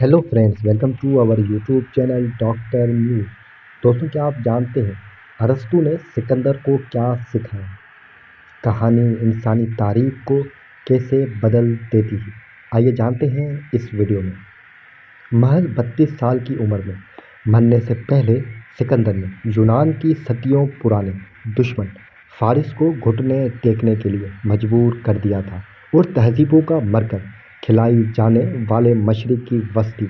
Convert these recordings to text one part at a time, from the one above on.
Hello friends, welcome to our YouTube channel doctor new. दोस्तों, क्या आप जानते हैं अरस्तू ने सिकंदर को क्या सिखाया? कहानी इंसानी तारीख को कैसे बदल देती है, आइए जानते हैं इस वीडियो में। महज 32 साल की उम्र में मरने से पहले सिकंदर ने यूनान की सदियों पुराने दुश्मन फारिस को घुटने टेकने के लिए मजबूर कर दिया था और तहजीबों का मरकज खिलाई जाने वाले मशरिक की बस्ती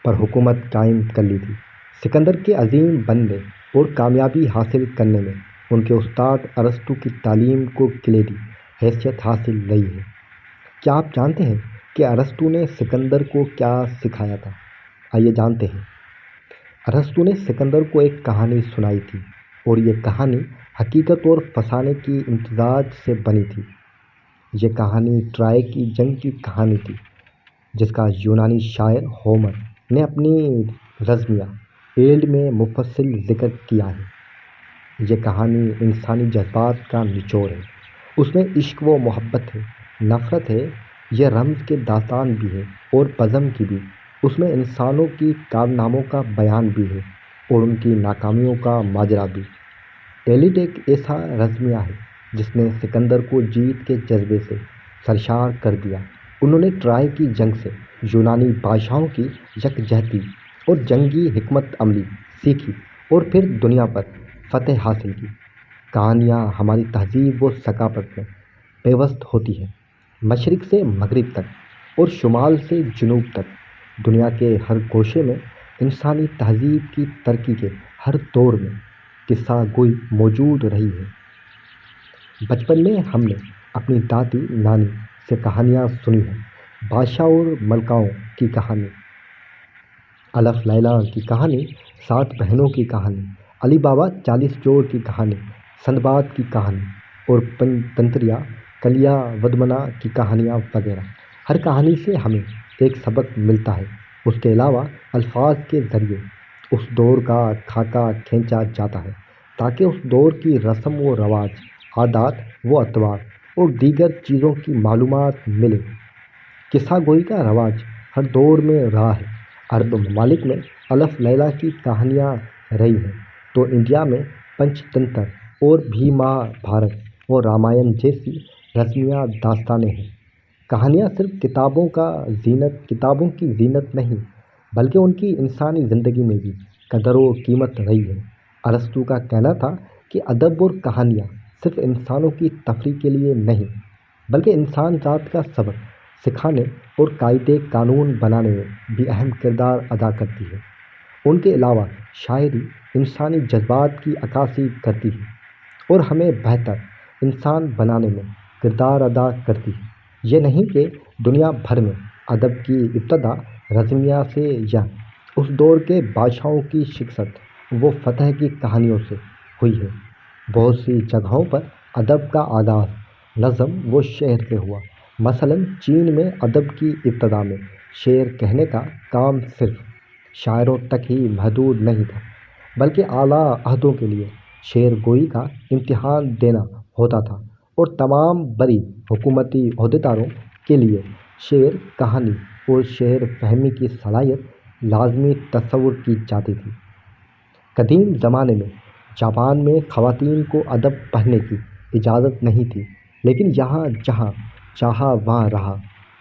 पर हुकूमत कायम कर ली थी। सिकंदर के अजीम बनने और कामयाबी हासिल करने में उनके उस्ताद अरस्तू की तालीम को कलीदी हैसियत हासिल रही है। क्या आप जानते हैं कि अरस्तू ने सिकंदर को क्या सिखाया था? आइए जानते हैं। अरस्तू ने सिकंदर को एक कहानी सुनाई थी और ये कहानी हकीकत और फसाने की इम्तिजाज से बनी थी। ये कहानी ट्राय की जंग की कहानी थी, जिसका यूनानी शायर होमर ने अपनी रज़्मिया एल्ड में मुफस्सिल ज़िक्र किया है। ये कहानी इंसानी जज्बात का निचोड़ है। उसमें इश्क व मोहब्बत है, नफ़रत है, यह रम्ज़ के दास्तान भी है और बज़म की भी। उसमें इंसानों की कारनामों का बयान भी है और उनकी नाकामियों का माजरा भी। एलिड एक ऐसा रज़्मिया है जिसने सिकंदर को जीत के जज्बे से सरशार कर दिया। उन्होंने ट्राय की जंग से यूनानी बादशाहों की यकजहती और जंगी हिकमत अमली सीखी और फिर दुनिया पर फतह हासिल की। कहानियाँ हमारी तहजीब व सकाफत में पेवस्त होती हैं। मशरिक़ से मगरिब तक और शुमाल से जुनूब तक दुनिया के हर गोशे में इंसानी तहजीब की तरक्की के हर दौर में किस्सा गोई मौजूद रही है। बचपन में हमने अपनी दादी नानी से कहानियाँ सुनी हैं। बादशाह और मलकाओं की कहानी, अलफ लैला की कहानी, 7 बहनों की कहानी, अली बाबा 40 चोर की कहानी, संदबाद की कहानी और पंतंत्रिया कलिया वदमना की कहानियाँ वगैरह। हर कहानी से हमें एक सबक मिलता है। उसके अलावा अल्फाज के ज़रिए उस दौर का खाका खींचा जाता है ताकि उस दौर की रस्म व रवाज, आदात व अतवार और दीगर चीज़ों की मालूमात मिले। किस्सा गोई का रवाज हर दौर में रहा है। अरब ममालिक में अलफ लैला की कहानियाँ रही हैं, तो इंडिया में पंचतंत्र और भीमाभारत और रामायण जैसी रस्मिया दास्तानें हैं। कहानियाँ सिर्फ किताबों की जीनत नहीं, बल्कि उनकी इंसानी ज़िंदगी में भी कदर व कीमत रही है। अरस्तू का कहना था कि अदब और कहानियाँ सिर्फ इंसानों की तफरीह के लिए नहीं, बल्कि इंसान ज़ात का सबक सिखाने और कायदे कानून बनाने में भी अहम किरदार अदा करती है। उनके अलावा शायरी इंसानी जज्बात की अक्कासी करती है और हमें बेहतर इंसान बनाने में किरदार अदा करती है। ये नहीं कि दुनिया भर में अदब की इब्तदा रज़्मिया से या उस दौर के बादशाहों की शिकस्त व फतह की कहानियों से हुई है। बहुत सी जगहों पर अदब का आगाज़ नज़म व शेर से हुआ। मसलन चीन में अदब की इब्तदा में शेर कहने का काम सिर्फ शायरों तक ही महदूद नहीं था, बल्कि आला अहदों के लिए शेर गोई का इम्तिहान देना होता था और तमाम बड़ी हुकूमती ओहदेदारों के लिए शेर कहानी और शेर फहमी की सलाहियत लाजमी तस्वुर की जाती थी। कदीम ज़माने में जापान में ख़वातीन को अदब पढ़ने की इजाज़त नहीं थी, लेकिन यहाँ जहाँ चाहा वहाँ रहा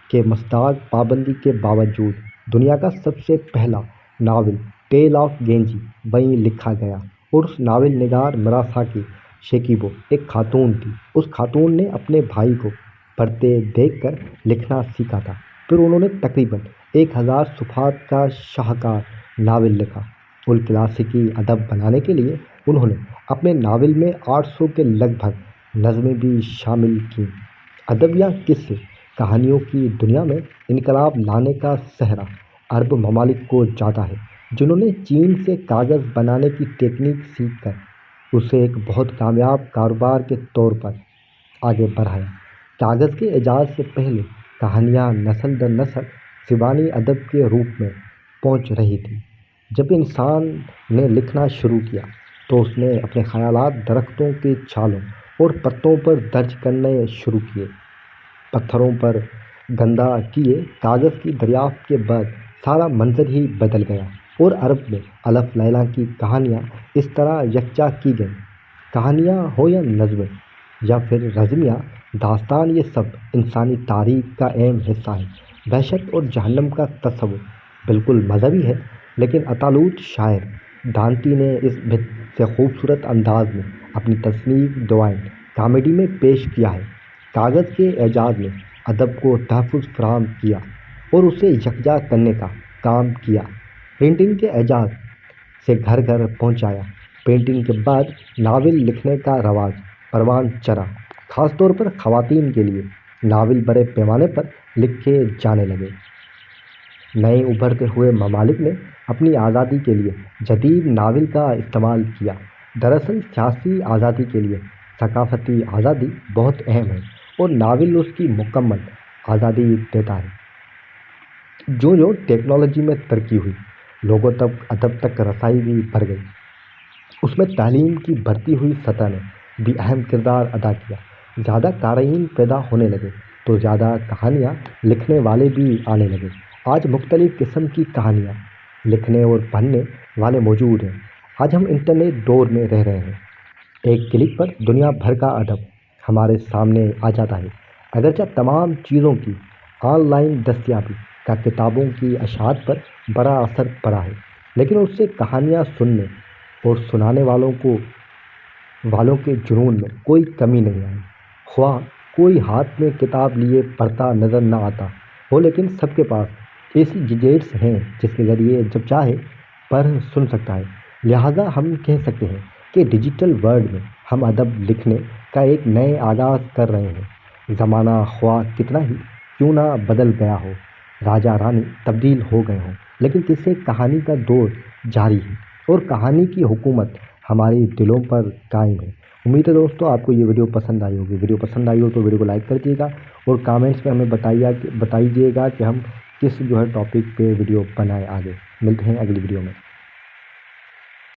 के मस्ताद पाबंदी के बावजूद दुनिया का सबसे पहला नावल टेल ऑफ गेंजी वहीं लिखा गया और उस नावल निगार मुरासाकी शेकिबो एक खातून थी। उस खातून ने अपने भाई को पढ़ते देखकर लिखना सीखा था। फिर उन्होंने तकरीबन 1000 सफ़हात का शाहकार नावल लिखा। उल क्लासिकी अदब बनाने के लिए उन्होंने अपने नावल में 800 के लगभग नज़में भी शामिल की। अदब या किस्से कहानियों की दुनिया में इनकलाब लाने का सहरा अरब ममालिक को जाता है, जिन्होंने चीन से कागज़ बनाने की टेक्निक सीखकर उसे एक बहुत कामयाब कारोबार के तौर पर आगे बढ़ाया। कागज़ के इजाज़ से पहले कहानियाँ नस्ल दर नस्ल ज़बानी अदब के रूप में पहुँच रही थी। जब इंसान ने लिखना शुरू किया तो उसने अपने ख़यालात दरख्तों की छालों और पत्तों पर दर्ज करने शुरू किए। पत्थरों पर گندا کیے کاغذ کی دریافت کے بعد سارا منظر ہی بدل گیا، اور عرب میں الف لیلا کی کہانیاں اس طرح یکجا کی گئیں۔ کہانیاں ہوں یا نظمیں یا پھر رزمیہ داستان، یہ سب انسانی تاریخ کا اہم حصہ ہے۔ بہشت اور جہنم کا تصور بالکل مذہبی ہے، لیکن اطالوت شاعر دانتی نے اس بھت سے خوبصورت انداز میں اپنی تصنیف ڈوائن کامیڈی میں پیش کیا ہے۔ کاغذ کے ایجاد نے ادب کو تحفظ فراہم کیا اور اسے یکجا کرنے کا کام کیا۔ پرنٹنگ کے ایجاد سے گھر گھر پہنچایا۔ پرنٹنگ کے بعد ناول لکھنے کا رواج پروان چڑھا، خاص طور پر خواتین کے لیے ناول بڑے پیمانے پر لکھے جانے لگے۔ نئے ابھرتے ہوئے ممالک نے اپنی آزادی کے لیے جدید ناول کا استعمال کیا۔ دراصل سیاسی آزادی کے لیے ثقافتی آزادی بہت اہم ہے، اور ناول اس کی مکمل آزادی دیتا ہے۔ جو ٹیکنالوجی میں ترقی ہوئی، لوگوں تک ادب تک رسائی بھی بڑھ گئی، اس میں تعلیم کی بڑھتی ہوئی سطح نے بھی اہم کردار ادا کیا۔ زیادہ قارئین پیدا ہونے لگے تو زیادہ کہانیاں لکھنے والے بھی آنے لگے۔ آج مختلف قسم کی کہانیاں لکھنے اور پڑھنے والے موجود ہیں۔ آج ہم انٹرنیٹ دور میں رہ رہے ہیں۔ ایک کلک پر دنیا بھر کا ادب ہمارے سامنے آ جاتا ہے۔ اگرچہ تمام چیزوں کی آن لائن دستیابی کا کتابوں کی اشاعت پر بڑا اثر پڑا ہے، لیکن اس سے کہانیاں سننے اور سنانے والوں کے جنون میں کوئی کمی نہیں آئی۔ خواہ کوئی ہاتھ میں کتاب لیے پڑھتا نظر نہ آتا ہو، لیکن سب کے پاس ایسی گیجٹس ہیں جس کے ذریعے جب چاہے پڑھ سن سکتا ہے۔ لہٰذا ہم کہہ سکتے ہیں کہ ڈیجیٹل ورلڈ میں ہم ادب لکھنے کا ایک نئے آغاز کر رہے ہیں۔ زمانہ خواہ کتنا ہی کیوں نہ بدل گیا ہو، راجا رانی تبدیل ہو گئے ہوں، لیکن قصے کہانی کا دور جاری ہے، اور کہانی کی حکومت ہمارے دلوں پر قائم ہے۔ امید ہے دوستو آپ کو یہ ویڈیو پسند آئی ہوگی۔ ویڈیو پسند آئی ہو تو ویڈیو کو لائک کر دیجیے گا، اور کامنٹس میں ہمیں بتائیے گا کہ ہم کس ٹاپک پہ ویڈیو بنائیں آگے۔ ملتے ہیں اگلی ویڈیو میں۔